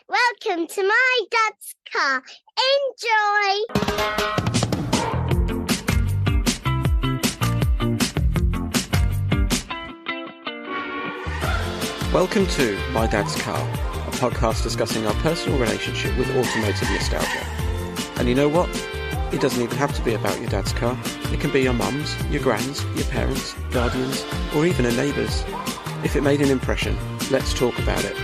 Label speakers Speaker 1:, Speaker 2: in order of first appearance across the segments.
Speaker 1: Welcome to my dad's car. Enjoy!
Speaker 2: Welcome to My Dad's Car, a podcast discussing our personal relationship with automotive nostalgia. And you know what? It doesn't even have to be about your dad's car. It can be your mum's, your grand's, your parents', guardians, or even a neighbour's. If it made an impression, let's talk about it.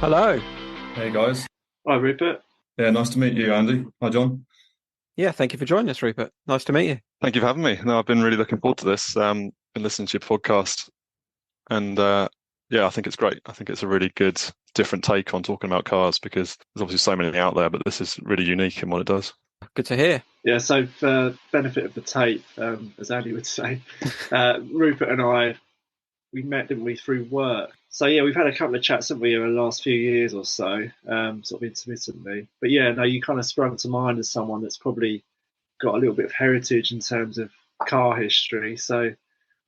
Speaker 2: Hello.
Speaker 3: Hey guys.
Speaker 4: Hi Rupert.
Speaker 3: Yeah, nice to meet you, Andy. Hi, John.
Speaker 2: Yeah, thank you for joining us, Rupert. Nice to meet you.
Speaker 5: Thank you for having me. No, I've been really looking forward to this. Been listening to your podcast, and I think it's great. I think it's a really good, different take on talking about cars because there's obviously so many out there, but this is really unique in what it does.
Speaker 2: Good to hear.
Speaker 4: Yeah, so for benefit of the tape, as Andy would say, Rupert and I, we met, didn't we, through work. So yeah, we've had a couple of chats, haven't we, over the last few years or so, sort of intermittently. But yeah, no, you kind of sprung to mind as someone that's probably got a little bit of heritage in terms of car history. So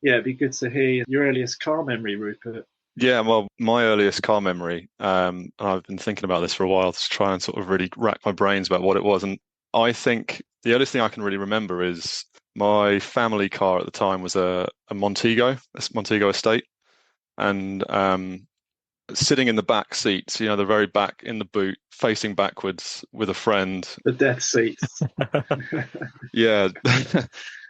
Speaker 4: yeah, it'd be good to hear your earliest car memory, Rupert.
Speaker 5: Yeah, well, my earliest car memory, and I've been thinking about this for a while to try and sort of really rack my brains about what it was. And I think the earliest thing I can really remember is my family car at the time was a Montego estate. And sitting in the back seats, the very back in the boot, facing backwards with a friend.
Speaker 4: The death seats.
Speaker 5: Yeah,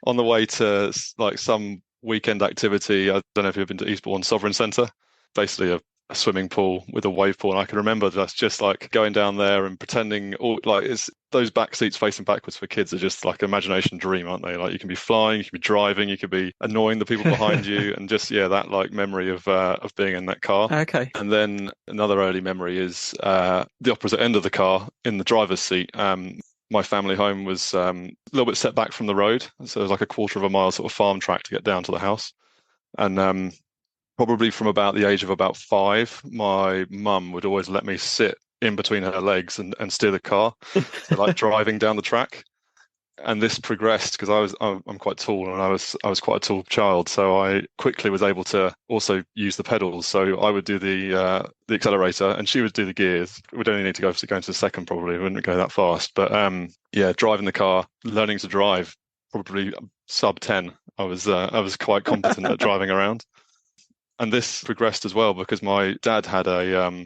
Speaker 5: on the way to like some weekend activity. I don't know if you've been to Eastbourne Sovereign Centre. Basically a swimming pool with a wave pool, and I can remember just like going down there and pretending it's those back seats facing backwards for kids are just like an imagination dream, aren't they? Like you can be flying, you can be driving, you could be annoying the people behind you, and just that like memory of being in that car.
Speaker 2: Okay.
Speaker 5: And then another early memory is the opposite end of the car in the driver's seat. My family home was a little bit set back from the road, so it was like a quarter of a mile sort of farm track to get down to the house, and probably from about the age of about 5, my mum would always let me sit in between her legs and steer the car, so like driving down the track. And this progressed because I'm quite tall, and I was quite a tall child, so I quickly was able to also use the pedals. So I would do the accelerator, and she would do the gears. We'd only need to go into the second, probably. We wouldn't go that fast, but driving the car, learning to drive, probably sub 10. I was quite competent at driving around. And this progressed as well because my dad had a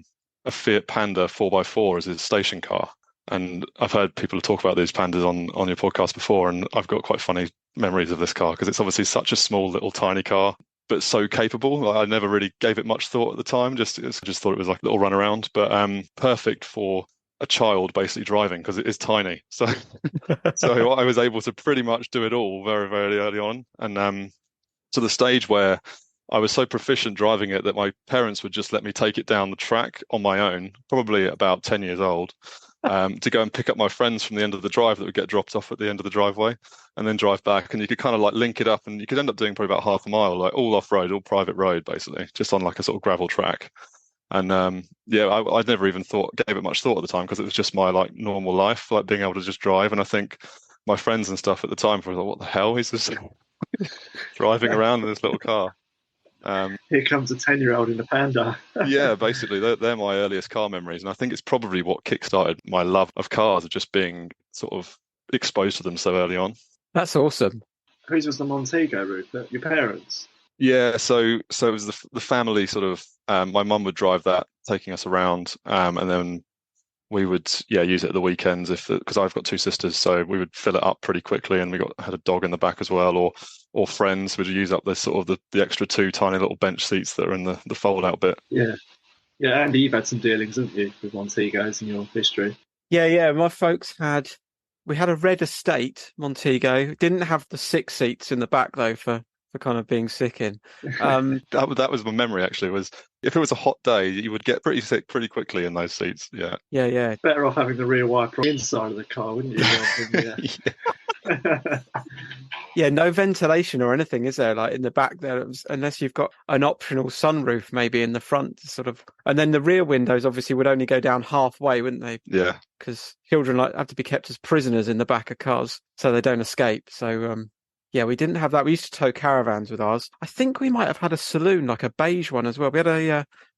Speaker 5: Fiat Panda 4x4 as his station car. And I've heard people talk about these Pandas on your podcast before, and I've got quite funny memories of this car because it's obviously such a small little tiny car, but so capable. I never really gave it much thought at the time, just thought it was like a little run around, but perfect for a child basically driving because it is tiny. So I was able to pretty much do it all very, very early on. And to the stage where I was so proficient driving it that my parents would just let me take it down the track on my own, probably about 10 years old, to go and pick up my friends from the end of the drive that would get dropped off at the end of the driveway and then drive back. And you could kind of like link it up, and you could end up doing probably about half a mile, like all off-road, all private road, basically, just on like a sort of gravel track. And I'd never even gave it much thought at the time because it was just my like normal life, like being able to just drive. And I think my friends and stuff at the time were like, what the hell? He's just driving around in this little car.
Speaker 4: Here comes a 10-year-old in a Panda.
Speaker 5: Yeah, basically, they're my earliest car memories. And I think it's probably what kickstarted my love of cars, of just being sort of exposed to them so early on.
Speaker 2: That's awesome.
Speaker 4: Whose was the Montego, Rupert? Your parents?
Speaker 5: Yeah, so it was the family sort of, my mum would drive that, taking us around, and then we would use it at the weekends because I've got 2 sisters, so we would fill it up pretty quickly, and we had a dog in the back as well, or friends would use up the sort of the extra 2 tiny little bench seats that are in the fold out bit.
Speaker 4: Yeah, Andy, you've had some dealings, haven't you, with Montegos in your history?
Speaker 2: Yeah. My folks we had a red estate Montego. Didn't have the 6 seats in the back though for kind of being sick in.
Speaker 5: That was my memory actually, was if it was a hot day, you would get pretty sick pretty quickly in those seats. Yeah.
Speaker 4: Better off having the rear wiper on the inside of the car, wouldn't you?
Speaker 2: Yeah, no ventilation or anything, is there? Like in the back there, unless you've got an optional sunroof maybe in the front, sort of. And then the rear windows obviously would only go down halfway, wouldn't they?
Speaker 5: Yeah.
Speaker 2: Because children have to be kept as prisoners in the back of cars so they don't escape. So Yeah, we didn't have that. We used to tow caravans with ours. I think we might have had a saloon, like a beige one as well. We had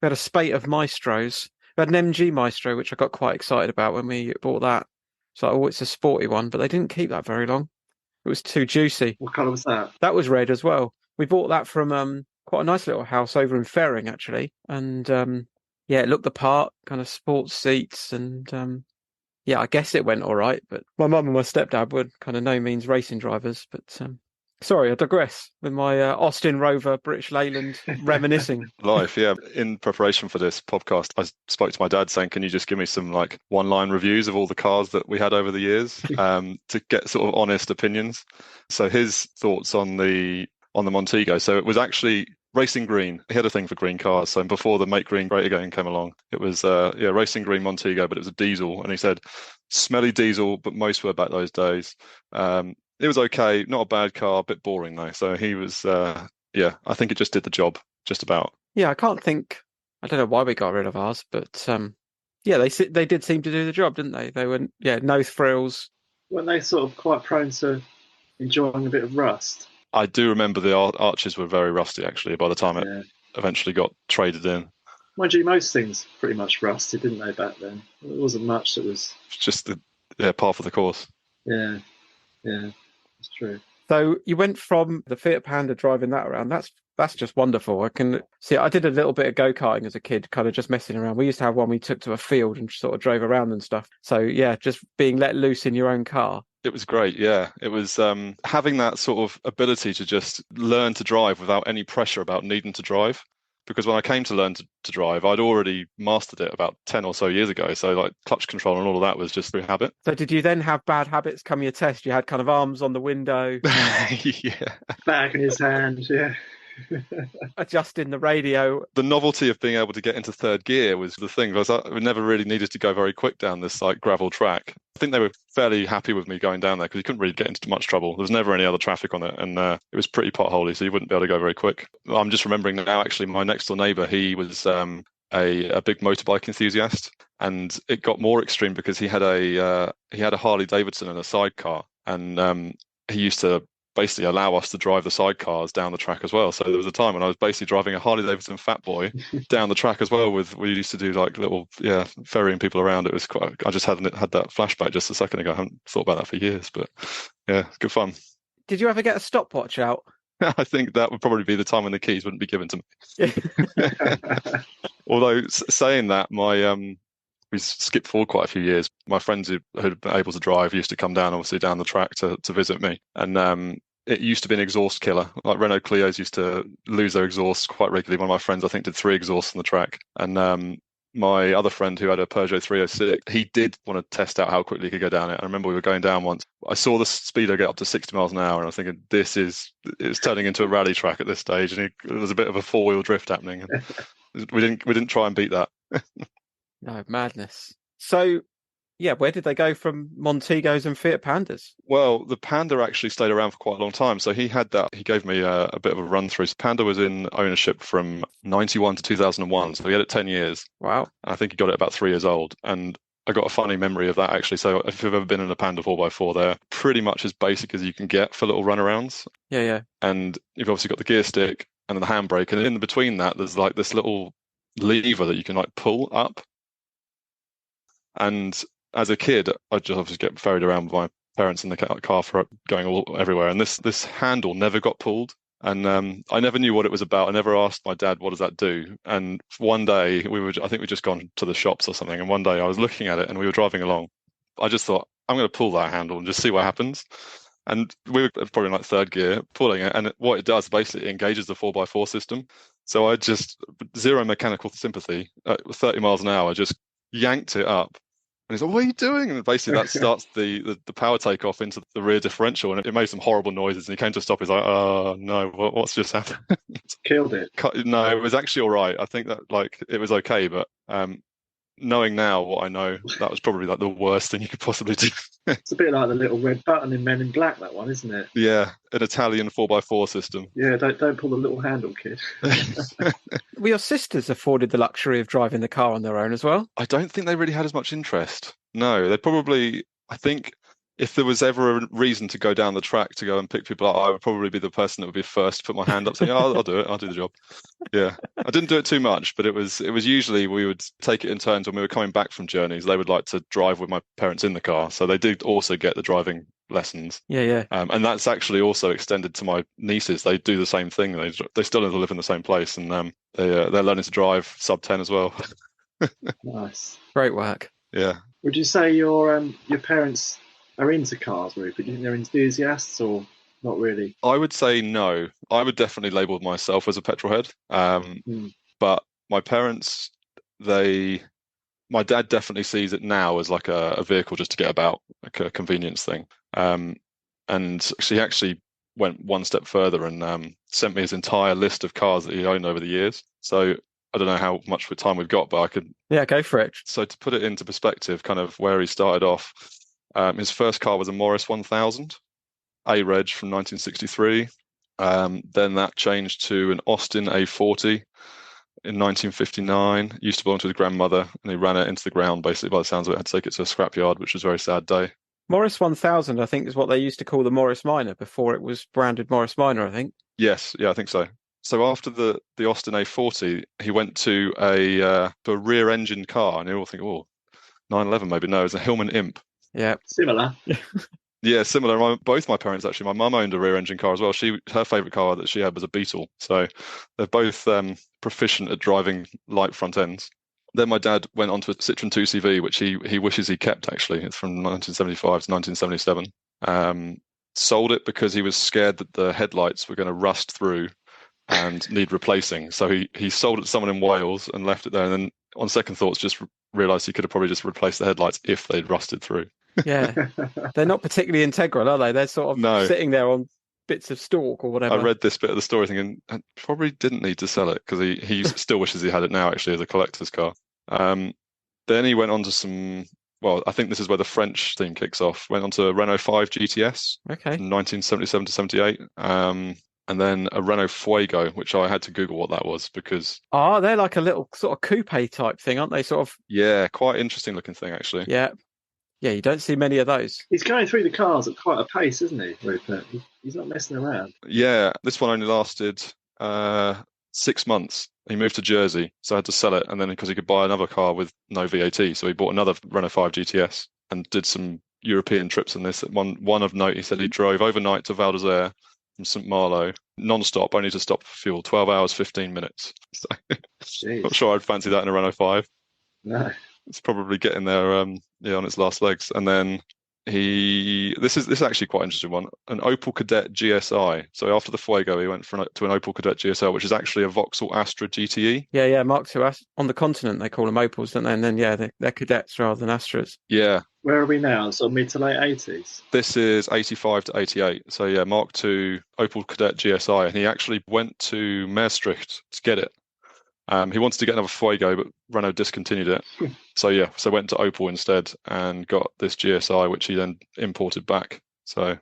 Speaker 2: a spate of Maestros. We had an MG Maestro, which I got quite excited about when we bought that. So, oh, it's a sporty one, but they didn't keep that very long. It was too juicy.
Speaker 4: What colour was that?
Speaker 2: That was red as well. We bought that from quite a nice little house over in Ferring, actually. And yeah, it looked the part, kind of sports seats, and yeah, I guess it went all right. But my mum and my stepdad were kind of no means racing drivers. But sorry, I digress with my Austin Rover British Leyland reminiscing.
Speaker 5: Life, yeah. In preparation for this podcast, I spoke to my dad saying, can you just give me some like one-line reviews of all the cars that we had over the years to get sort of honest opinions? So his thoughts on the Montego. So it was actually racing green. He had a thing for green cars. So before the Make Green Great Again came along, it was racing green Montego, but it was a diesel. And he said, smelly diesel, but most were back those days. It was okay, not a bad car, a bit boring though. So he was, I think it just did the job, just about.
Speaker 2: Yeah, I don't know why we got rid of ours, but yeah, they did seem to do the job, didn't they? They were, no frills.
Speaker 4: Weren't they sort of quite prone to enjoying a bit of rust?
Speaker 5: I do remember the arches were very rusty, actually, by the time it eventually got traded in.
Speaker 4: Mind you, most things pretty much rusted, didn't they, back then? There wasn't much that was...
Speaker 5: It's just the par for the course.
Speaker 4: Yeah, it's true.
Speaker 2: So you went from the Fiat Panda driving that around. That's just wonderful. I can see. I did a little bit of go-karting as a kid, kind of just messing around. We used to have one we took to a field and sort of drove around and stuff. So yeah, just being let loose in your own car.
Speaker 5: It was great, yeah. It was having that sort of ability to just learn to drive without any pressure about needing to drive. Because when I came to learn to drive, I'd already mastered it about 10 or so years ago. So like clutch control and all of that was just through habit.
Speaker 2: So did you then have bad habits come your test? You had kind of arms on the window.
Speaker 5: Yeah.
Speaker 4: Bag in his hand, yeah.
Speaker 2: Adjusting the radio.
Speaker 5: The novelty of being able to get into third gear was the thing, because I never really needed to go very quick down this like gravel track. I think they were fairly happy with me going down there because you couldn't really get into much trouble. There was never any other traffic on it, and it was pretty potholey, so you wouldn't be able to go very quick. I'm just remembering now, actually, my next door neighbour, he was a big motorbike enthusiast, and it got more extreme because he had a Harley Davidson and a sidecar, and he used to basically allow us to drive the sidecars down the track as well. So there was a time when I was basically driving a Harley Davidson Fat Boy down the track as well. We used to do like little, ferrying people around. It was quite, I just had that flashback just a second ago. I haven't thought about that for years, but yeah, good fun.
Speaker 2: Did you ever get a stopwatch out?
Speaker 5: I think that would probably be the time when the keys wouldn't be given to me. Although saying that, we skipped forward quite a few years. My friends who had been able to drive used to come down, obviously, down the track to visit me. And it used to be an exhaust killer. Like Renault Clios used to lose their exhaust quite regularly. One of my friends, I think, did 3 exhausts on the track. And my other friend who had a Peugeot 306, he did want to test out how quickly he could go down it. I remember we were going down once. I saw the speedo get up to 60 miles an hour, and I was thinking, it's turning into a rally track at this stage. And there was a bit of a 4-wheel drift happening. And we didn't try and beat that.
Speaker 2: No, madness. So, yeah, where did they go from Montegos and Fiat Pandas?
Speaker 5: Well, the Panda actually stayed around for quite a long time. So he had that. He gave me a bit of a run through. So Panda was in ownership from 91 to 2001. So he had it 10 years.
Speaker 2: Wow.
Speaker 5: And I think he got it about 3 years old. And I got a funny memory of that, actually. So if you've ever been in a Panda 4x4, they're pretty much as basic as you can get for little runarounds.
Speaker 2: Yeah.
Speaker 5: And you've obviously got the gear stick and the handbrake. And in between that, there's like this little lever that you can like pull up. And as a kid, I'd just obviously get ferried around with my parents in the car for going everywhere. And this handle never got pulled. And I never knew what it was about. I never asked my dad, what does that do? And one day, I think we'd just gone to the shops or something. And one day I was looking at it and we were driving along. I just thought, I'm going to pull that handle and just see what happens. And we were probably in like third gear, pulling it. And what it does, basically, it engages the 4x4 system. So I just, zero mechanical sympathy, at 30 miles an hour, just yanked it up. And he's like, what are you doing? And basically that starts the power takeoff into the rear differential, and it made some horrible noises. And he came to a stop. He's like, oh, no, what's just happened?
Speaker 4: Killed it.
Speaker 5: No, it was actually all right. I think that it was okay. But knowing now what I know, that was probably like the worst thing you could possibly do.
Speaker 4: It's a bit like the little red button in Men in Black, that one, isn't it?
Speaker 5: Yeah, an Italian 4x4 system.
Speaker 4: Yeah, don't pull the little handle, kid.
Speaker 2: Were your sisters afforded the luxury of driving the car on their own as well?
Speaker 5: I don't think they really had as much interest. No, they probably, I think if there was ever a reason to go down the track to go and pick people up, I would probably be the person that would be first to put my hand up saying, oh, I'll do it. I'll do the job. Yeah. I didn't do it too much, but it was usually we would take it in turns when we were coming back from journeys. They would like to drive with my parents in the car. So they did also get the driving lessons.
Speaker 2: Yeah.
Speaker 5: And that's actually also extended to my nieces. They do the same thing. They still live in the same place, and they're learning to drive sub 10 as well.
Speaker 4: Nice.
Speaker 2: Great work.
Speaker 5: Yeah.
Speaker 4: Would you say your parents are into cars, Rupert? Do you think they're enthusiasts or not really?
Speaker 5: I would say no. I would definitely label myself as a petrol head. But my parents, my dad definitely sees it now as like a vehicle just to get about, like a convenience thing. And she actually went one step further and sent me his entire list of cars that he owned over the years. So I don't know how much time we've got, but I could...
Speaker 2: Yeah, go for it.
Speaker 5: So to put it into perspective, kind of where he started off, his first car was a Morris 1000, A-Reg from 1963. Then that changed to an Austin A40 in 1959. Used to belong to his grandmother, and he ran it into the ground, basically, by the sounds of it. Had to take it to a scrapyard, which was a very sad day.
Speaker 2: Morris 1000, I think, is what they used to call the Morris Minor before it was branded Morris Minor, I think.
Speaker 5: Yes, yeah, I think so. So after the Austin A40, he went to a rear-engine car, and you all think, 911 maybe. No, it's a Hillman Imp.
Speaker 4: Yeah. Similar.
Speaker 5: Yeah, similar. Both my parents, actually. My mum owned a rear-engine car as well. Her favourite car that she had was a Beetle. So they're both proficient at driving light front ends. Then my dad went on to a Citroen 2CV, which he wishes he kept, actually. It's from 1975 to 1977. Sold it because he was scared that the headlights were going to rust through and need replacing. So he sold it to someone in Wales and left it there. And then on second thoughts, just realised he could have probably just replaced the headlights if they'd rusted through.
Speaker 2: Yeah. They're not particularly integral, are they? They're sort of sitting there on bits of stalk or whatever.
Speaker 5: I read this bit of the story thinking, I probably didn't need to sell it, because he still wishes he had it now, actually, as a collector's car. Then he went on to some... Well, I think this is where the French theme kicks off. Went on to a Renault 5 GTS in 1977 to 78. And then a Renault Fuego, which I had to Google what that was because...
Speaker 2: Oh, they're like a little sort of coupe type thing, aren't they? Sort of...
Speaker 5: Yeah, quite interesting looking thing, actually.
Speaker 2: Yeah. Yeah, you don't see many of those.
Speaker 4: He's going through the cars at quite a pace, isn't he, Rupert? He's not messing around.
Speaker 5: Yeah, this one only lasted 6 months. He moved to Jersey, so I had to sell it. And then because he could buy another car with no VAT, so he bought another Renault 5 GTS and did some European trips in this. One of note, he said he drove overnight to Val d'Isere from St. Malo, non-stop, only to stop for fuel, 12 hours, 15 minutes. So not sure I'd fancy that in a Renault 5.
Speaker 4: No.
Speaker 5: It's probably getting there on its last legs. And then this is actually quite an interesting one, an Opel Kadett GSI. So after the Fuego, he went to an Opel Kadett GSL, which is actually a Vauxhall Astra GTE.
Speaker 2: Yeah, Mark II. On the continent, they call them Opels, don't they? And then, they're Cadets rather than Astras.
Speaker 5: Yeah.
Speaker 4: Where are we now? Sort of mid to late 80s?
Speaker 5: This is 85 to 88. So, yeah, Mark II, Opel Kadett GSI. And he actually went to Maastricht to get it. He wanted to get another Fuego, but Renault discontinued it. So went to Opel instead and got this GSI, which he then imported back. So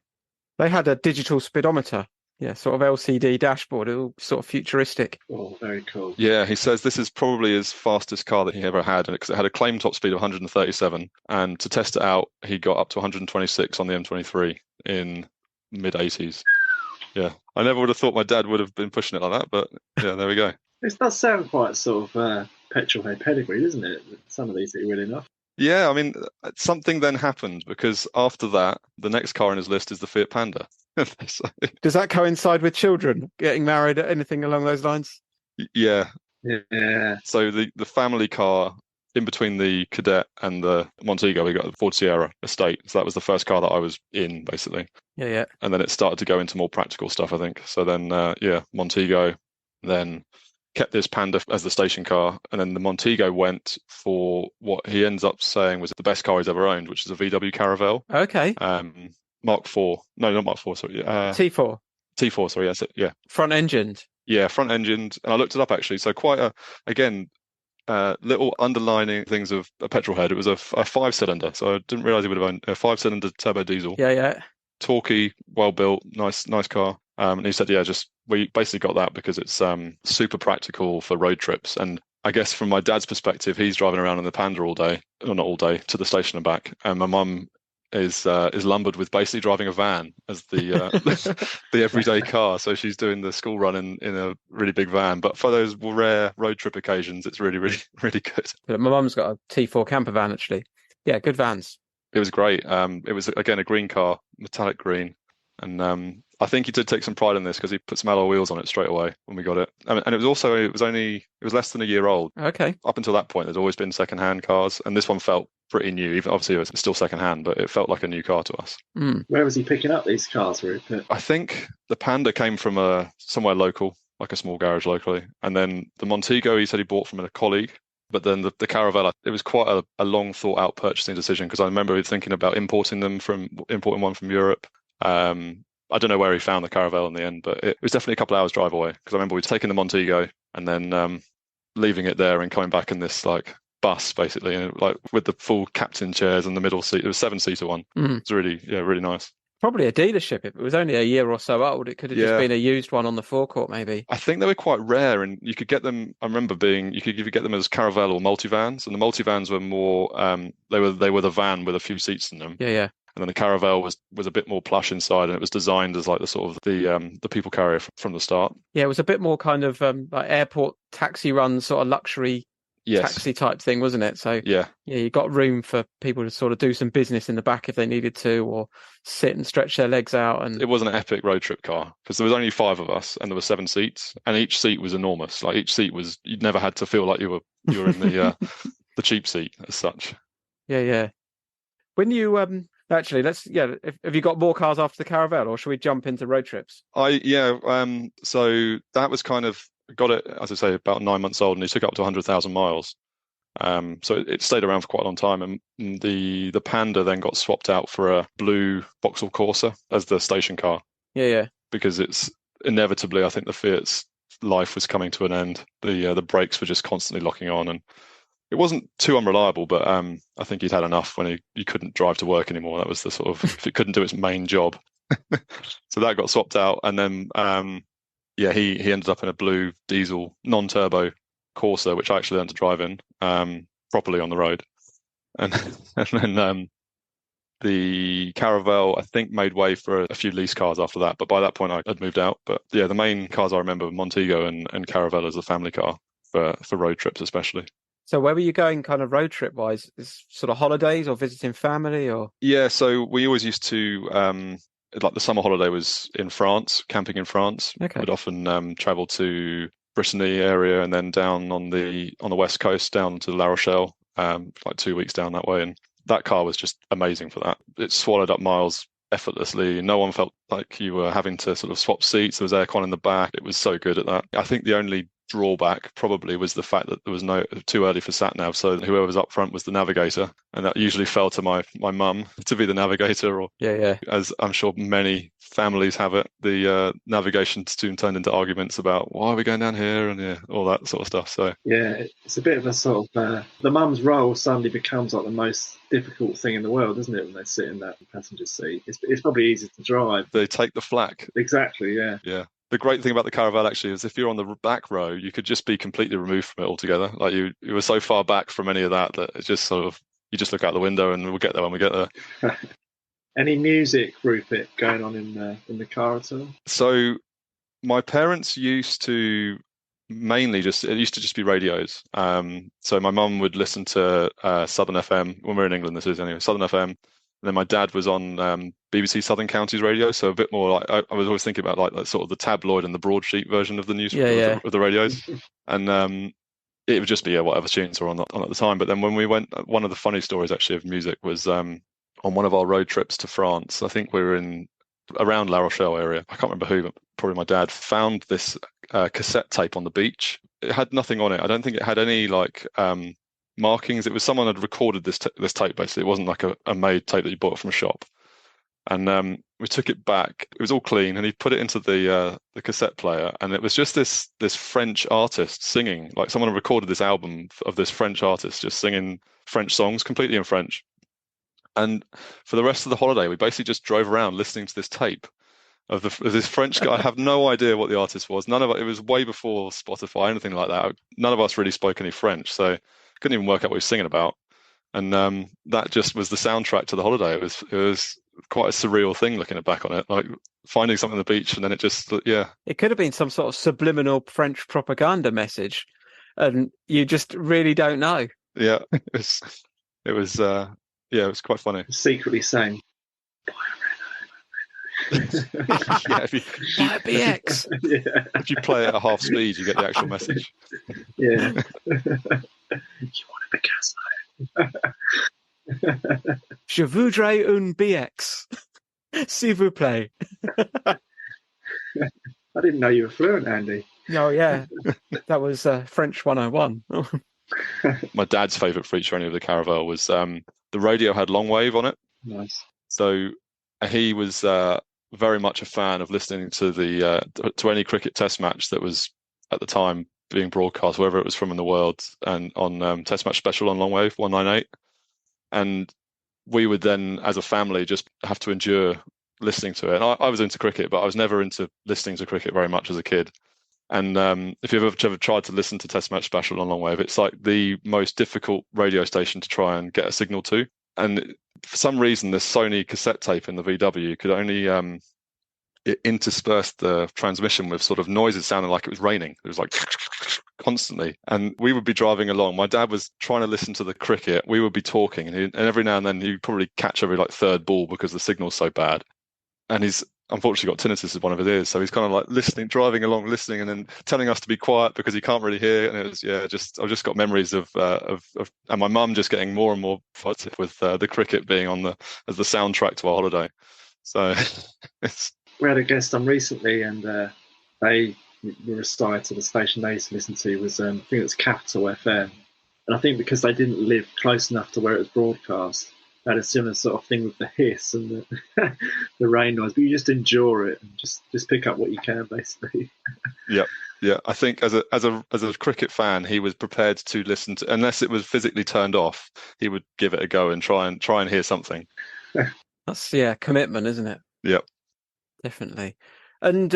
Speaker 2: they had a digital speedometer, sort of LCD dashboard, all sort of futuristic.
Speaker 4: Oh, very cool.
Speaker 5: Yeah, he says this is probably his fastest car that he ever had, because it had a claim top speed of 137, and to test it out, he got up to 126 on the M23 in mid 80s. Yeah, I never would have thought my dad would have been pushing it like that, but yeah, there we go.
Speaker 4: This does sound quite sort of petrol head pedigree, doesn't it? Some of these that you really enough.
Speaker 5: Yeah, I mean, something then happened, because after that, the next car on his list is the Fiat Panda. So,
Speaker 2: does that coincide with children getting married, anything along those lines?
Speaker 5: Yeah.
Speaker 4: Yeah.
Speaker 5: So the family car in between the Kadett and the Montego, we got the Ford Sierra Estate. So that was the first car that I was in, basically.
Speaker 2: Yeah.
Speaker 5: And then it started to go into more practical stuff, I think. So then, Montego, then kept this Panda as the station car, and then the Montego went for what he ends up saying was the best car he's ever owned, which is a VW Caravelle.
Speaker 2: Okay.
Speaker 5: Mark IV. No, not Mark IV, sorry.
Speaker 2: T4.
Speaker 5: T4, sorry, that's it, yeah.
Speaker 2: Front engined.
Speaker 5: Yeah, front engined. And I looked it up, actually. So quite little underlining things of a petrol head. It was a 5-cylinder, so I didn't realise he would have owned a 5-cylinder turbo diesel.
Speaker 2: Yeah.
Speaker 5: Torquey, well built, nice car. And he said, we basically got that because it's super practical for road trips. And I guess from my dad's perspective, he's driving around in the Panda all day, or not all day, to the station and back. And my mum is lumbered with basically driving a van as the the everyday car. So she's doing the school run in a really big van. But for those rare road trip occasions, it's really, really, really good.
Speaker 2: My mum's got a T4 camper van, actually. Yeah, good vans.
Speaker 5: It was great. It was, again, a green car, metallic green. And I think he did take some pride in this because he put some alloy wheels on it straight away when we got it. And it was less than a year old.
Speaker 2: Okay.
Speaker 5: Up until that point, there's always been second-hand cars, and this one felt pretty new. Even obviously, it was still second-hand, but it felt like a new car to us.
Speaker 4: Where was he picking up these cars, Rupert?
Speaker 5: I think the Panda came from somewhere local, like a small garage locally, and then the Montego he said he bought from a colleague. But then the Caravelle, it was quite a long thought-out purchasing decision because I remember thinking about importing one from Europe. I don't know where he found the Caravelle in the end, but it was definitely a couple of hours drive away because I remember we'd taken the Montego and then leaving it there and coming back in this like bus basically, and like with the full captain chairs and the middle seat. It was a 7-seater one. It was really nice.
Speaker 2: Probably a dealership. If it was only a year or so old, it could have just been a used one on the forecourt, maybe.
Speaker 5: I think they were quite rare, and you could get them. I remember you could get them as Caravelle or multivans, and the multivans were more. They were the van with a few seats in them.
Speaker 2: Yeah.
Speaker 5: And then the Caravelle was a bit more plush inside, and it was designed as like the sort of the people carrier from the start.
Speaker 2: Yeah, it was a bit more kind of like airport taxi run sort of luxury taxi type thing, wasn't it? So yeah, you got room for people to sort of do some business in the back if they needed to, or sit and stretch their legs out. And
Speaker 5: it was an epic road trip car because there was only 5 of us, and there were 7 seats, and each seat was enormous. Like each seat was, you'd never had to feel like you were in the the cheap seat as such.
Speaker 2: Yeah. When you actually, have you got more cars after the Caravelle, or should we jump into road trips?
Speaker 5: So that was kind of, got it, as I say, about 9 months old, and he took it up to 100,000 miles. So it stayed around for quite a long time, and the Panda then got swapped out for a blue Vauxhall Corsa as the station car. Yeah. Because it's inevitably, I think the Fiat's life was coming to an end. The brakes were just constantly locking on, and it wasn't too unreliable, but I think he'd had enough when he couldn't drive to work anymore. That was the sort of, if it couldn't do its main job. So that got swapped out, and then he ended up in a blue diesel non-turbo Corsa, which I actually learned to drive in properly on the road. And then the Caravelle, I think, made way for a few lease cars after that. But by that point, I had moved out. But yeah, the main cars I remember were Montego and Caravelle as a family car for road trips especially. So
Speaker 2: where were you going kind of road trip wise? Is sort of holidays or visiting family or?
Speaker 5: Yeah, so we always used to, like the summer holiday was in France, camping in France.
Speaker 2: Okay.
Speaker 5: We'd often travel to Brittany area and then down on the west coast, down to La Rochelle, like 2 weeks down that way. And that car was just amazing for that. It swallowed up miles effortlessly. No one felt like you were having to sort of swap seats. There was aircon in the back. It was so good at that. I think the only drawback probably was the fact that there was too early for sat nav, so whoever was up front was the navigator, and that usually fell to my mum to be the navigator, or as I'm sure many families have it, the navigation soon turned into arguments about why are we going down here and all that sort of stuff. So
Speaker 4: yeah, it's a bit of a sort of the mum's role suddenly becomes like the most difficult thing in the world, isn't it, when they sit in that passenger seat? It's probably easier to drive.
Speaker 5: They take the flak.
Speaker 4: Exactly. Yeah.
Speaker 5: The great thing about the Caravelle actually is if you're on the back row, you could just be completely removed from it altogether. Like you were so far back from any of that it's just sort of, you just look out the window and we'll get there when we get there.
Speaker 4: Any music, Rupert, going on in the car at all?
Speaker 5: So my parents used to mainly just be radios. So my mum would listen to Southern FM, when we're in England this is anyway, Southern FM. And then my dad was on BBC Southern Counties radio, so a bit more like I was always thinking about like sort of the tabloid and the broadsheet version of the news of the radios, and it would just be whatever tunes were on at the time. But then when we went, one of the funny stories actually of music was on one of our road trips to France. I think we were in around La Rochelle area. I can't remember who, but probably my dad found this cassette tape on the beach. It had nothing on it. I don't think it had any like markings. It was someone had recorded this tape basically. It wasn't like a made tape that you bought from a shop. And we took it back. It was all clean, and he put it into the cassette player, and it was just this French artist singing. Like someone had recorded this album of this French artist just singing French songs completely in French. And for the rest of the holiday, we basically just drove around listening to this tape of this French guy. I have no idea what the artist was. It was way before Spotify, anything like that. None of us really spoke any French, so couldn't even work out what he was singing about. And that just was the soundtrack to the holiday. It was quite a surreal thing looking back on it, like finding something on the beach and then it just, yeah.
Speaker 2: It could have been some sort of subliminal French propaganda message, and you just really don't know.
Speaker 5: Yeah, it was quite funny.
Speaker 4: Secretly saying,
Speaker 5: Yeah, if you
Speaker 2: Buy a BX.
Speaker 4: yeah,
Speaker 5: if you play it at half speed, you get the actual message.
Speaker 4: yeah. You want a Picasso?
Speaker 2: Je voudrais un BX. S'il vous plaît.
Speaker 4: I didn't know you were fluent, Andy.
Speaker 2: Oh, yeah. That was French 101.
Speaker 5: My dad's favourite feature of the Caravelle was the radio had long wave on it.
Speaker 4: Nice.
Speaker 5: So he was very much a fan of listening to to any cricket test match that was at the time being broadcast, wherever it was from in the world, and on Test Match Special on long wave 198. And we would then, as a family, just have to endure listening to it. And I was into cricket, but I was never into listening to cricket very much as a kid. And if you've ever tried to listen to Test Match Special on long wave, it's like the most difficult radio station to try and get a signal to. And for some reason, this Sony cassette tape in the VW could only it interspersed the transmission with sort of noises sounding like it was raining. It was like constantly. And we would be driving along. My dad was trying to listen to the cricket. We would be talking, and every now and then he'd probably catch every like third ball because the signal's so bad. And he's unfortunately got tinnitus in one of his ears, so he's kind of like listening, driving along, listening, and then telling us to be quiet because he can't really hear. And it was I've just got memories of and my mum just getting more and more positive with the cricket being on as the soundtrack to our holiday. So
Speaker 4: we had a guest on recently, and they were assigned to the station they used to listen to was I think it was Capital FM, and I think because they didn't live close enough to where it was broadcast, they had a similar sort of thing with the hiss and the the rain noise. But you just endure it and just pick up what you can, basically.
Speaker 5: Yeah. I think as a cricket fan, he was prepared to listen to, unless it was physically turned off, he would give it a go and try and hear something.
Speaker 2: That's commitment, isn't it?
Speaker 5: Yep.
Speaker 2: Definitely. And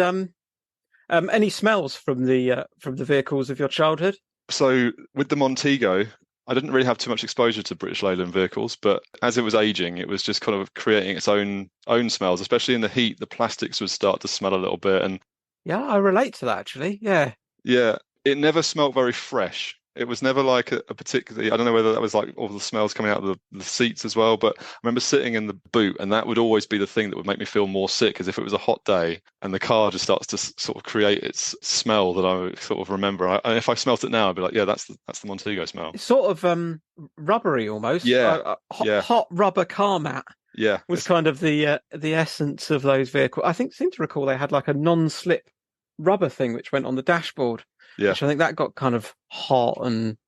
Speaker 2: any smells from the vehicles of your childhood?
Speaker 5: So with the Montego, I didn't really have too much exposure to British Leyland vehicles, but as it was aging, it was just kind of creating its own smells, especially in the heat. The plastics would start to smell a little bit, and
Speaker 2: yeah, I relate to that actually. Yeah,
Speaker 5: it never smelled very fresh. It was never like a particularly, I don't know whether that was like all the smells coming out of the seats as well, but I remember sitting in the boot, and that would always be the thing that would make me feel more sick, as if it was a hot day and the car just starts to sort of create its smell that I sort of remember. And if I smelt it now, I'd be like, yeah, that's the Montego smell.
Speaker 2: It's sort of rubbery almost.
Speaker 5: Yeah.
Speaker 2: Hot rubber car mat.
Speaker 5: Yeah.
Speaker 2: Was kind of the essence of those vehicles. I seem to recall they had like a non-slip rubber thing which went on the dashboard.
Speaker 5: Yeah.
Speaker 2: Which I think that got kind of hot and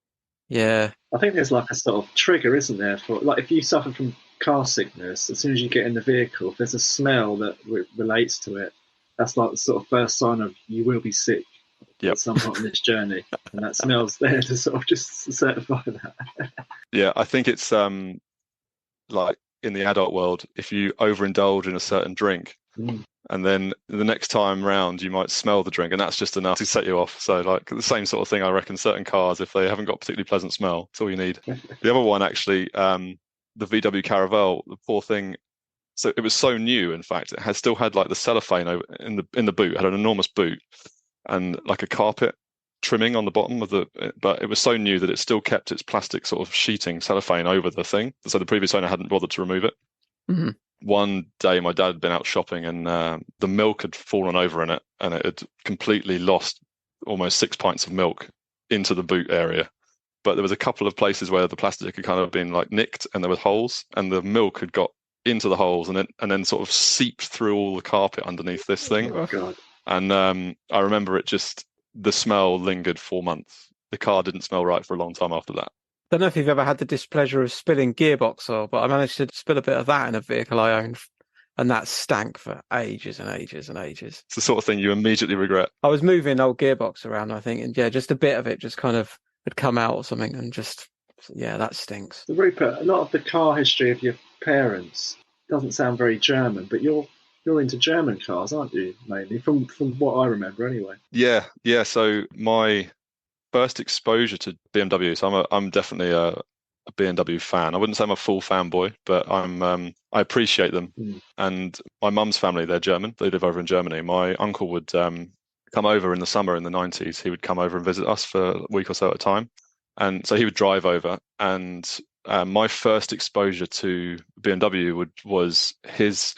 Speaker 2: yeah.
Speaker 4: I think there's like a sort of trigger, isn't there, for like if you suffer from car sickness, as soon as you get in the vehicle, if there's a smell that relates to it, that's like the sort of first sign of you will be sick at some point on this journey, and that smell's there to sort of just certify that.
Speaker 5: Yeah, I think it's like in the adult world, if you overindulge in a certain drink. And then the next time round, you might smell the drink, and that's just enough to set you off. So, like the same sort of thing, I reckon. Certain cars, if they haven't got a particularly pleasant smell, it's all you need. The other one, actually, the VW Caravelle, the poor thing. So it was so new. In fact, it still had like the cellophane in the boot. It had an enormous boot and like a carpet trimming on the bottom of but it was so new that it still kept its plastic sort of sheeting cellophane over the thing. So the previous owner hadn't bothered to remove it.
Speaker 2: Mm-hmm.
Speaker 5: One day my dad had been out shopping, and the milk had fallen over in it, and it had completely lost almost 6 pints of milk into the boot area. But there was a couple of places where the plastic had kind of been like nicked, and there were holes, and the milk had got into the holes and then sort of seeped through all the carpet underneath this thing.
Speaker 4: Oh, God.
Speaker 5: And I remember the smell lingered 4 months. The car didn't smell right for a long time after that.
Speaker 2: Don't know if you've ever had the displeasure of spilling gearbox oil, but I managed to spill a bit of that in a vehicle I owned, and that stank for ages and ages and ages.
Speaker 5: It's the sort of thing you immediately regret.
Speaker 2: I was moving old gearbox around, I think, and just a bit of it just kind of had come out or something, and that stinks.
Speaker 4: So Rupert, a lot of the car history of your parents doesn't sound very German, but you're into German cars, aren't you? Mainly from what I remember, anyway.
Speaker 5: Yeah. So my first exposure to BMWs, I'm definitely a a BMW fan. I wouldn't say I'm a full fanboy, but I appreciate them. And my mum's family, they're German. They live over in Germany. My uncle would come over in the summer in the 90s. He would come over and visit us for a week or so at a time. And so he would drive over. And my first exposure to BMW was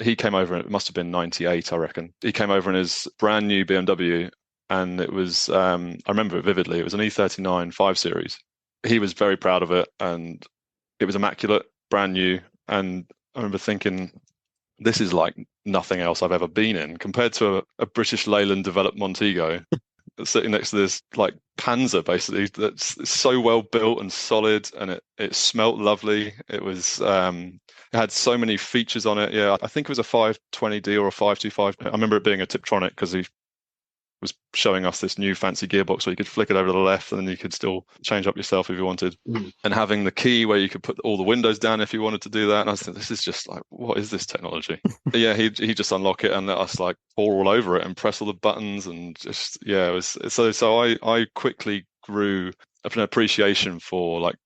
Speaker 5: he came over, and it must have been 98, I reckon. He came over in his brand new BMW, and it was, I remember it vividly, it was an E39 5 Series. He was very proud of it, and it was immaculate, brand new. And I remember thinking, this is like nothing else I've ever been in, compared to a British Leyland developed Montego sitting next to this like Panzer, basically, that's so well built and solid, and it smelt lovely. It was it had so many features on it. Yeah, I think it was a 520D or a 525. I remember it being a Tiptronic, because he was showing us this new fancy gearbox where you could flick it over to the left, and then you could still change up yourself if you wanted. And having the key where you could put all the windows down if you wanted to do that. And I was thinking, this is just like, what is this technology? But yeah, he just unlock it and let us like pour all over it and press all the buttons, and just, yeah, it was so I quickly grew up an appreciation for like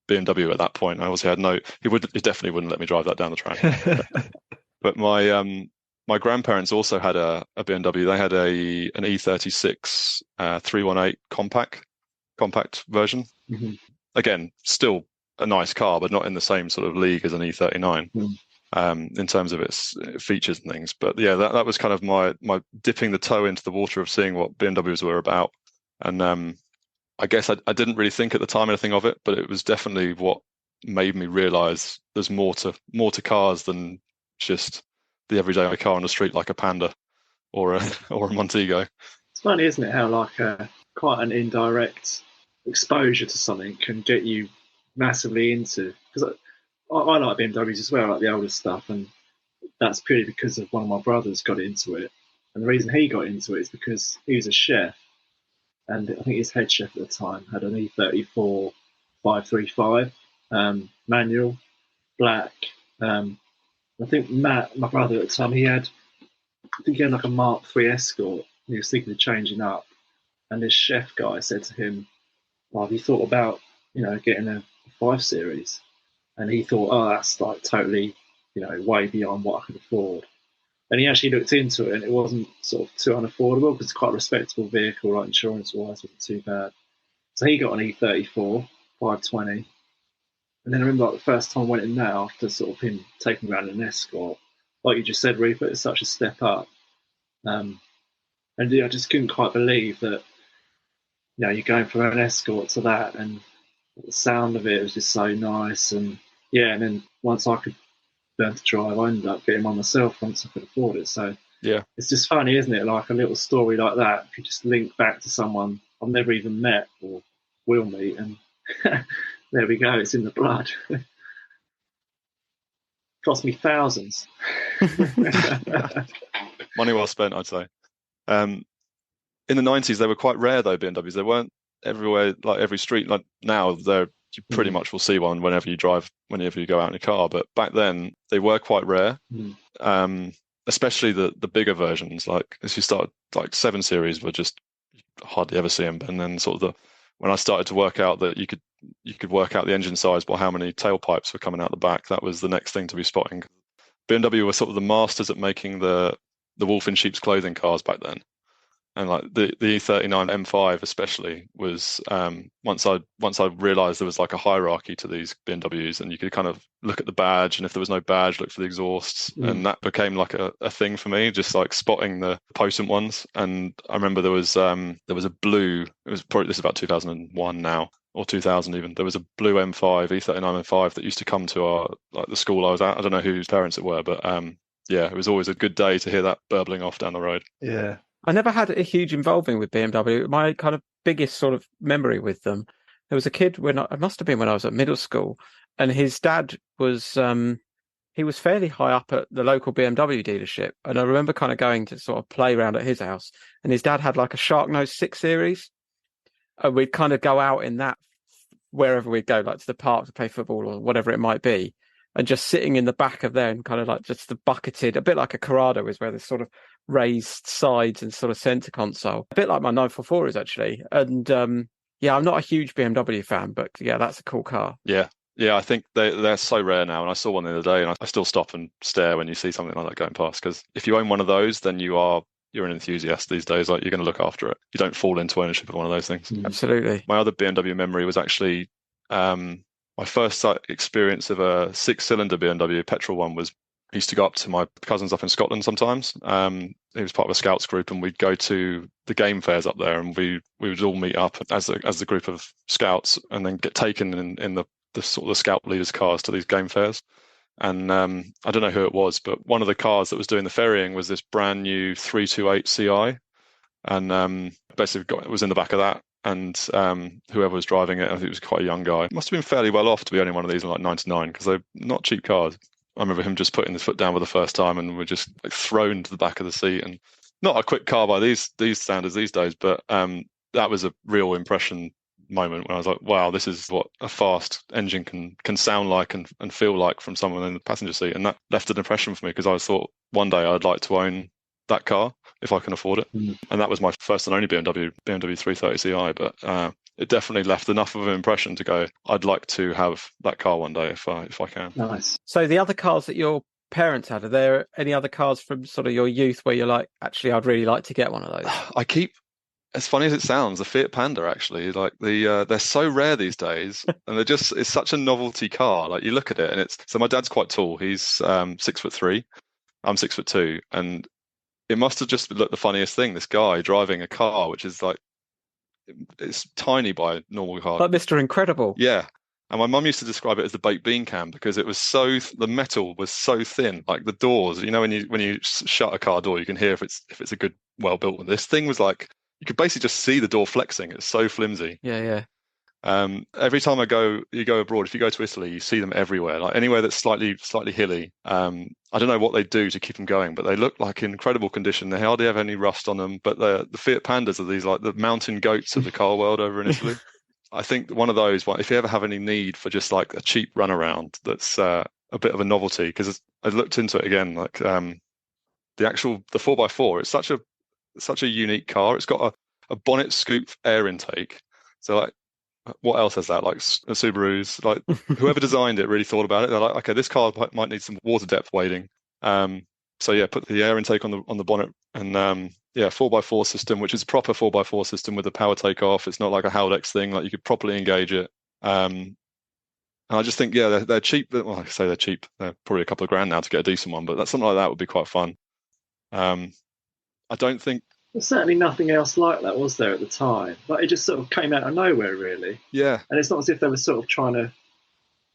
Speaker 5: BMW at that point. I obviously had he definitely wouldn't let me drive that down the track. But my grandparents also had a BMW. They had an E36 318 compact version. Again, still a nice car, but not in the same sort of league as an E39 in terms of its features and things. But yeah, that was kind of my dipping the toe into the water of seeing what BMWs were about. And I guess I didn't really think at the time anything of it, but it was definitely what made me realise there's more to cars than just the everyday car on the street, like a Panda or a Montego.
Speaker 4: It's funny, isn't it, how like quite an indirect exposure to something can get you massively into. Because I like BMWs as well, I like the older stuff, and that's purely because of one of my brothers got into it. And the reason he got into it is because he was a chef, and I think his head chef at the time had an E34 535 manual, black. I think Matt, my brother at the time, he had like a Mark III Escort. He was thinking of changing up, and this chef guy said to him, "Well, have you thought about, getting a 5 Series?" And he thought, "Oh, that's like totally, way beyond what I could afford." And he actually looked into it, and it wasn't sort of too unaffordable, because it's quite a respectable vehicle, like insurance-wise, wasn't too bad. So he got an E34 520. And then I remember, like, the first time I went in there, after sort of him taking me around in an Escort, like you just said, Rupert, it's such a step up. And I just couldn't quite believe that, you're going from an Escort to that, and the sound of it was just so nice. And yeah, and then once I could learn to drive, I ended up getting one myself once I could afford it. So
Speaker 5: yeah,
Speaker 4: it's just funny, isn't it? Like a little story like that could just link back to someone I've never even met or will meet, and there we go, it's in the blood. Cost me thousands.
Speaker 5: Money well spent, I'd say. In the 90s, they were quite rare, though, BMWs. They weren't everywhere, like every street. Like now, you pretty much will see one whenever you go out in a car. But back then, they were quite rare, especially the bigger versions. Like as you start, like 7 Series were just hardly ever see them. And then sort of when I started to work out that you could work out the engine size by how many tailpipes were coming out the back, that was the next thing to be spotting. BMW were sort of the masters at making the wolf in sheep's clothing cars back then. And like the E39 M5 especially was once I realised there was like a hierarchy to these BMWs, and you could kind of look at the badge, and if there was no badge, look for the exhausts, and that became like a thing for me, just like spotting the potent ones. And I remember there was a blue. It was probably, this is about 2001 now, or 2000 even. There was a blue M5 E39 M5 that used to come to the school I was at. I don't know whose parents it were, but yeah, it was always a good day to hear that burbling off down the road.
Speaker 6: Yeah. I never had a huge involving with BMW. My kind of biggest sort of memory with them, there was a kid it must have been when I was at middle school, and his dad was he was fairly high up at the local BMW dealership, and I remember kind of going to sort of play around at his house, and his dad had like a Sharknose 6 Series, and we'd kind of go out in that wherever we'd go, like to the park to play football or whatever it might be. And just sitting in the back of there and kind of like just the bucketed, a bit like a Corrado is, where there's sort of raised sides and sort of center console. A bit like my 944 is actually. And yeah, I'm not a huge BMW fan, but yeah, that's a cool car.
Speaker 5: Yeah, Yeah, I think they're so rare now, and I saw one the other day, and I still stop and stare when you see something like that going past. Because if you own one of those, then you're an enthusiast these days. Like, you're going to look after it. You don't fall into ownership of one of those things.
Speaker 6: Absolutely.
Speaker 5: My other BMW memory was actually my first experience of a 6-cylinder BMW petrol one was. I used to go up to my cousins up in Scotland sometimes. He was part of a scouts group, and we'd go to the game fairs up there, and we would all meet up as a group of scouts, and then get taken in the sort of the scout leaders' cars to these game fairs. And I don't know who it was, but one of the cars that was doing the ferrying was this brand new 328 Ci, and basically it was in the back of that. And whoever was driving it, I think it was quite a young guy. Must have been fairly well off to be owning one of these in like '99, because they're not cheap cars. I remember him just putting his foot down for the first time, and we're just like thrown to the back of the seat. And not a quick car by these standards these days, but that was a real impression moment when I was like, wow, this is what a fast engine can sound like and feel like from someone in the passenger seat. And that left an impression for me, because I thought one day I'd like to own that car if I can afford it. And that was my first and only BMW 330 Ci, but it definitely left enough of an impression to go, I'd like to have that car one day if I can.
Speaker 4: Nice.
Speaker 6: So the other cars that your parents had, are there any other cars from sort of your youth where you're like, actually, I'd really like to get one of those?
Speaker 5: I keep, as funny as it sounds, the Fiat Panda, actually, like they're so rare these days, and it's such a novelty car. Like, you look at it, and so my dad's quite tall. He's 6'3", I'm 6'2", and it must have just looked the funniest thing. This guy driving a car which is like, it's tiny by normal car.
Speaker 6: Like Mr. Incredible.
Speaker 5: Yeah. And my mum used to describe it as the baked bean can, because it was the metal was so thin, like the doors. You know, when you shut a car door, you can hear if it's a good, well built one. This thing was like, you could basically just see the door flexing. It's so flimsy.
Speaker 6: Yeah.
Speaker 5: Every time you go abroad, if you go to Italy, you see them everywhere. Like anywhere that's slightly hilly. I don't know what they do to keep them going, but they look like in incredible condition. They hardly have any rust on them. But the Fiat Pandas are these like the mountain goats of the car world over in Italy. I think one of those, if you ever have any need for just like a cheap runaround, that's a bit of a novelty. Because I looked into it again, like the 4x4. It's such a unique car. It's got a bonnet scoop air intake. So like, what else has that? Like Subarus, like whoever designed it really thought about it. They're like, okay, this car might need some water depth weighting. So yeah, put the air intake on the bonnet, and 4x4 system, which is a proper 4x4 system with a power takeoff. It's not like a Haldex thing. Like, you could properly engage it. And I just think, yeah, they're cheap. Well, I say they're cheap. They're probably a couple of grand now to get a decent one, but something like that would be quite fun. I don't think.
Speaker 4: There's certainly nothing else like that, was there, at the time? Like, it just sort of came out of nowhere, really.
Speaker 5: Yeah.
Speaker 4: And it's not as if they were sort of trying to,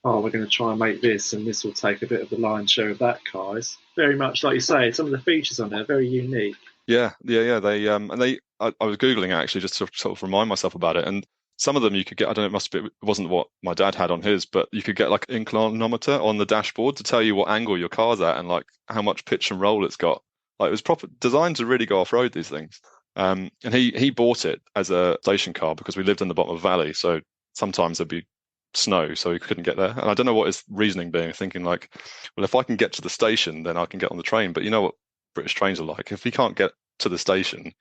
Speaker 4: we're going to try and make this, and this will take a bit of the lion's share of that car. It's very much, like you say, some of the features on there are very unique.
Speaker 5: Yeah. They I was Googling it, actually, just to sort of remind myself about it. And some of them you could get, I don't know, it wasn't what my dad had on his, but you could get like an inclinometer on the dashboard to tell you what angle your car's at and like how much pitch and roll it's got. Like, it was proper designed to really go off-road, these things. And he bought it as a station car because we lived in the bottom of a valley. So sometimes there'd be snow, so he couldn't get there. And I don't know what his reasoning being, thinking like, well, if I can get to the station, then I can get on the train. But you know what British trains are like. If he can't get to the station,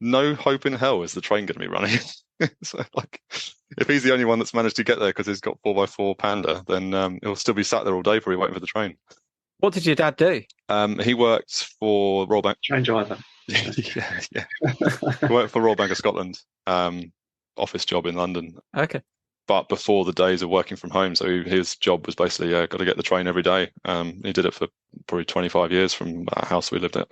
Speaker 5: no hope in hell is the train going to be running. So like, if he's the only one that's managed to get there because he's got 4x4 Panda, then he'll still be sat there all day probably waiting for the train.
Speaker 6: What did your dad do?
Speaker 5: He worked for Royal Bank.
Speaker 4: Train driver.
Speaker 5: Yeah. He worked for Royal Bank of Scotland, office job in London.
Speaker 6: Okay.
Speaker 5: But before the days of working from home, so his job was basically got to get the train every day. He did it for probably 25 years from a house we lived at.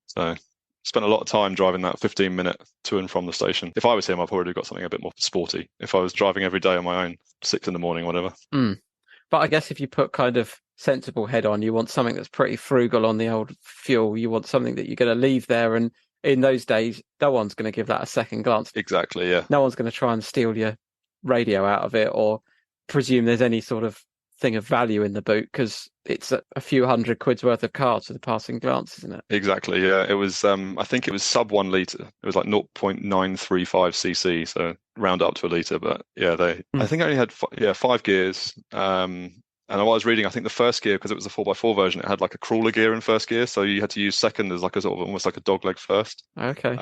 Speaker 5: So spent a lot of time driving that 15-minute to and from the station. If I was him, I probably got something a bit more sporty. If I was driving every day on my own, 6 a.m, whatever.
Speaker 6: But I guess if you put kind of sensible head on, you want something that's pretty frugal on the old fuel. You want something that you're going to leave there, and in those days, no one's going to give that a second glance.
Speaker 5: Exactly, yeah.
Speaker 6: No one's going to try and steal your radio out of it or presume there's any sort of thing of value in the boot, because it's a few £100 worth of cars with a passing glance, isn't it?
Speaker 5: Exactly, yeah. It was, I think it was sub 1 litre. It was like 0.935 cc, so round up to a litre. But yeah, I think I only had 5 gears. And I was reading, I think the first gear, because it was a 4x4 version, it had like a crawler gear in first gear, so you had to use second as like a sort of almost like a dogleg first.
Speaker 6: Okay.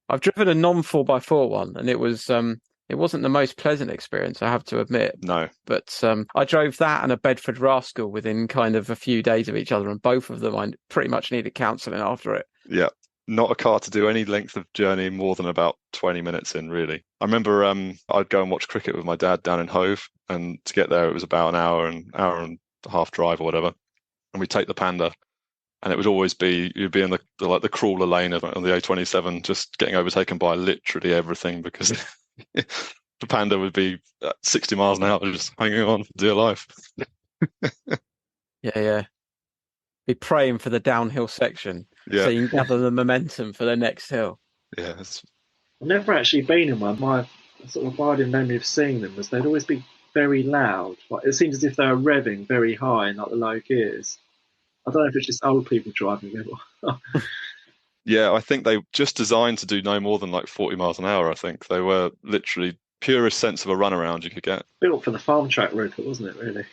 Speaker 6: I've driven a non 4x4 one, and it was It wasn't the most pleasant experience, I have to admit.
Speaker 5: No.
Speaker 6: But I drove that and a Bedford Rascal within kind of a few days of each other, and both of them I pretty much needed counselling after it.
Speaker 5: Yeah. Not a car to do any length of journey more than about 20 minutes in, really. I remember I'd go and watch cricket with my dad down in Hove, and to get there it was about an hour and a half drive or whatever. And we'd take the Panda, and it would always be, you'd be in the crawler lane on the A27, just getting overtaken by literally everything, because the Panda would be at 60 miles an hour, just hanging on for dear life.
Speaker 6: Yeah. Be praying for the downhill section, so you can gather the momentum for the next hill.
Speaker 5: Yeah.
Speaker 4: I've never actually been in one. My sort of abiding memory of seeing them was they'd always be very loud. Like, it seems as if they were revving very high in like the low gears. I don't know if it's just old people driving them.
Speaker 5: Yeah, I think they were just designed to do no more than like 40 miles an hour, I think. They were literally purest sense of a runaround you could get.
Speaker 4: Built for the farm track, Rupert, wasn't it, really?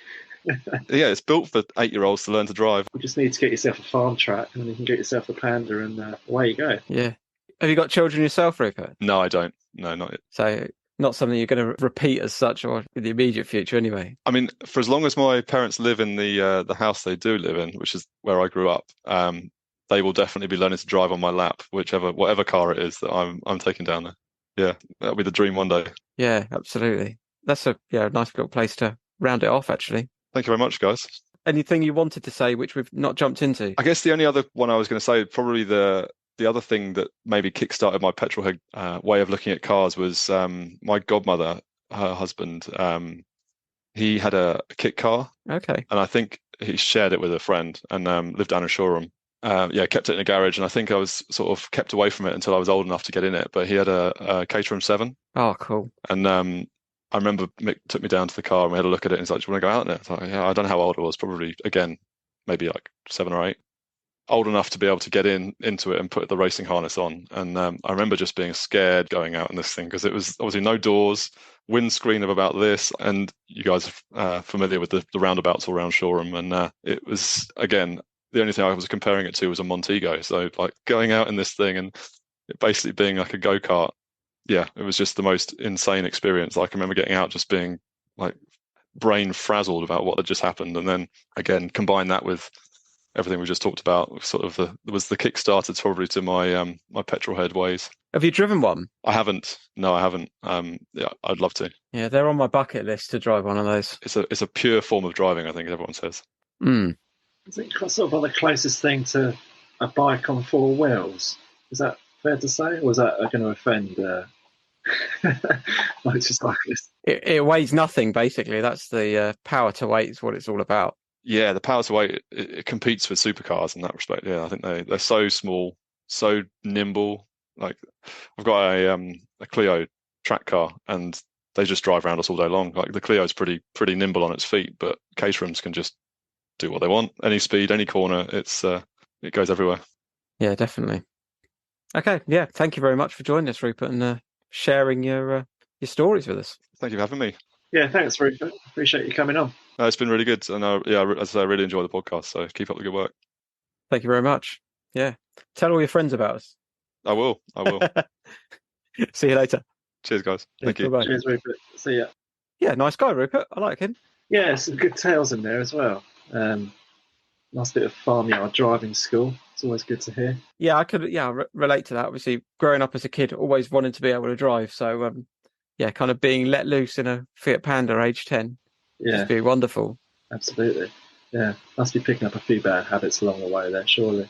Speaker 5: Yeah, it's built for 8-year-olds to learn to drive.
Speaker 4: You just need to get yourself a farm track, and then you can get yourself a Panda, and away you go.
Speaker 6: Yeah. Have you got children yourself, Rupert?
Speaker 5: No, I don't. No, not yet.
Speaker 6: So not something you're going to repeat as such, or in the immediate future anyway?
Speaker 5: I mean, for as long as my parents live in the house they do live in, which is where I grew up, they will definitely be learning to drive on my lap, whatever car it is that I'm taking down there. Yeah, that'll be the dream one day.
Speaker 6: Yeah, absolutely. That's a nice little place to round it off, actually.
Speaker 5: Thank you very much, guys.
Speaker 6: Anything you wanted to say which we've not jumped into?
Speaker 5: I guess the only other one I was going to say, probably the other thing that maybe kickstarted my petrolhead way of looking at cars was my godmother, her husband. He had a kit car.
Speaker 6: Okay.
Speaker 5: And I think he shared it with a friend and lived down in Shoreham. Kept it in a garage, and I think I was sort of kept away from it until I was old enough to get in it. But he had a Caterham 7.
Speaker 6: Oh, cool.
Speaker 5: And I remember Mick took me down to the car and we had a look at it, and he's like, "Do you want to go out in it?" I thought, yeah, I don't know how old I was, probably, again, maybe like 7 or 8. Old enough to be able to get into it and put the racing harness on. And I remember just being scared going out in this thing, because it was obviously no doors, windscreen of about this, and you guys are familiar with the roundabouts all around Shoreham. And it was, again, the only thing I was comparing it to was a Montego. So like going out in this thing and it basically being like a go-kart. Yeah, it was just the most insane experience. I can remember getting out just being like brain frazzled about what had just happened. And then again, combine that with everything we just talked about, sort of was the kickstarter probably to my my petrolhead ways.
Speaker 6: Have you driven one?
Speaker 5: I haven't. No, I haven't. Yeah, I'd love to.
Speaker 6: Yeah, they're on my bucket list to drive one of those.
Speaker 5: It's a pure form of driving, I think everyone says.
Speaker 4: Is it sort of the closest thing to a bike on 4 wheels? Is that fair to say, or is that going to offend motorcyclists?
Speaker 6: It weighs nothing, basically. That's the power to weight is what it's all about.
Speaker 5: Yeah, the power to weight, it competes with supercars in that respect. Yeah, I think they're so small, so nimble. Like, I've got a Clio track car, and they just drive around us all day long. Like, the Clio's pretty nimble on its feet, but Caterhams can just do what they want, any speed, any corner. It goes everywhere.
Speaker 6: Yeah, definitely. Okay, yeah, thank you very much for joining us, Rupert, and sharing your stories with us.
Speaker 5: Thank you for having me.
Speaker 4: Yeah, thanks, Rupert. Appreciate you coming on.
Speaker 5: It's been really good, and as I say, I really enjoy the podcast. So keep up the good work.
Speaker 6: Thank you very much. Yeah, tell all your friends about us.
Speaker 5: I will.
Speaker 6: See you later.
Speaker 5: Cheers, guys. Thank you.
Speaker 6: Bye-bye.
Speaker 4: Cheers, Rupert. See ya.
Speaker 6: Yeah, nice guy, Rupert. I like him.
Speaker 4: Yeah, some good tales in there as well. Nice bit of farmyard driving school. It's always good to hear.
Speaker 6: Yeah, I could relate to that. Obviously, growing up as a kid, always wanted to be able to drive. So, kind of being let loose in a Fiat Panda age 10.
Speaker 4: Yeah,
Speaker 6: must be wonderful.
Speaker 4: Absolutely. Yeah, must be picking up a few bad habits along the way there, surely.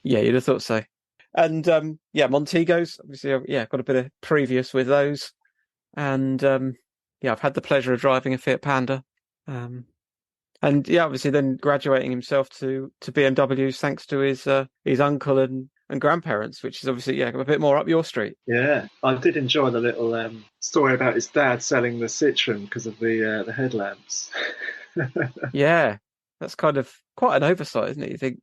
Speaker 6: Yeah, you'd have thought so. And Montegos, obviously, got a bit of previous with those. And I've had the pleasure of driving a Fiat Panda. And obviously then graduating himself to BMWs thanks to his uncle and grandparents, which is obviously a bit more up your street.
Speaker 4: Yeah, I did enjoy the little story about his dad selling the Citroen because of the headlamps.
Speaker 6: Yeah, that's kind of quite an oversight, isn't it? You think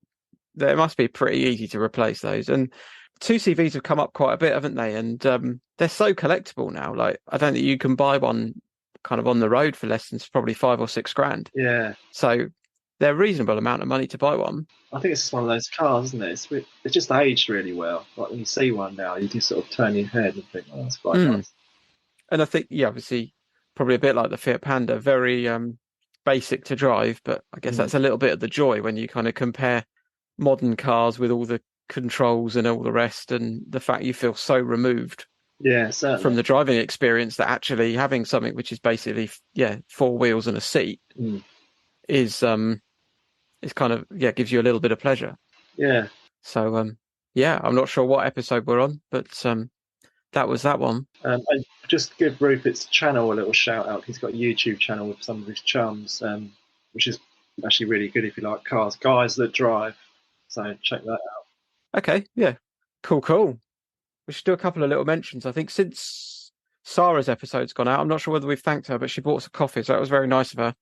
Speaker 6: that it must be pretty easy to replace those. And 2CVs have come up quite a bit, haven't they? And they're so collectible now. Like, I don't think you can buy one kind of on the road for less than probably 5 or 6 grand.
Speaker 4: Yeah.
Speaker 6: So they're a reasonable amount of money to buy one.
Speaker 4: I think it's just one of those cars, isn't it? It's just aged really well. Like when you see one now, you just sort of turn your head and think, oh, that's quite nice.
Speaker 6: And I think, yeah, obviously, probably a bit like the Fiat Panda, very basic to drive, but I guess that's a little bit of the joy when you kind of compare modern cars with all the controls and all the rest, and the fact you feel so removed
Speaker 4: certainly
Speaker 6: from the driving experience that actually having something which is basically, four wheels and a seat is kind of, gives you a little bit of pleasure.
Speaker 4: Yeah.
Speaker 6: So, I'm not sure what episode we're on, but that was that one.
Speaker 4: And just give Rupert's channel a little shout out. He's got a YouTube channel with some of his chums, which is actually really good if you like cars. Guys That Drive. So check that out.
Speaker 6: Okay, yeah. Cool. We should do a couple of little mentions. I think since Sarah's episode's gone out, I'm not sure whether we've thanked her, but she bought us a coffee, so that was very nice of her.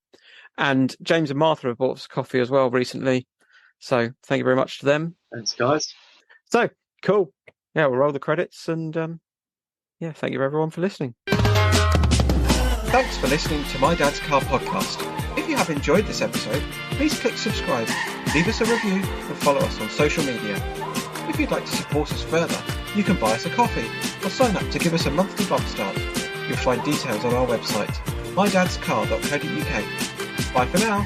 Speaker 6: And James and Martha have bought us a coffee as well recently. So thank you very much to them.
Speaker 4: Thanks, guys.
Speaker 6: So, cool. Yeah, we'll roll the credits and, thank you everyone for listening.
Speaker 2: Thanks for listening to My Dad's Car Podcast. If you have enjoyed this episode, please click subscribe, leave us a review, and follow us on social media. If you'd like to support us further, you can buy us a coffee or sign up to give us a monthly bump start. You'll find details on our website, mydadscar.co.uk. Bye for now.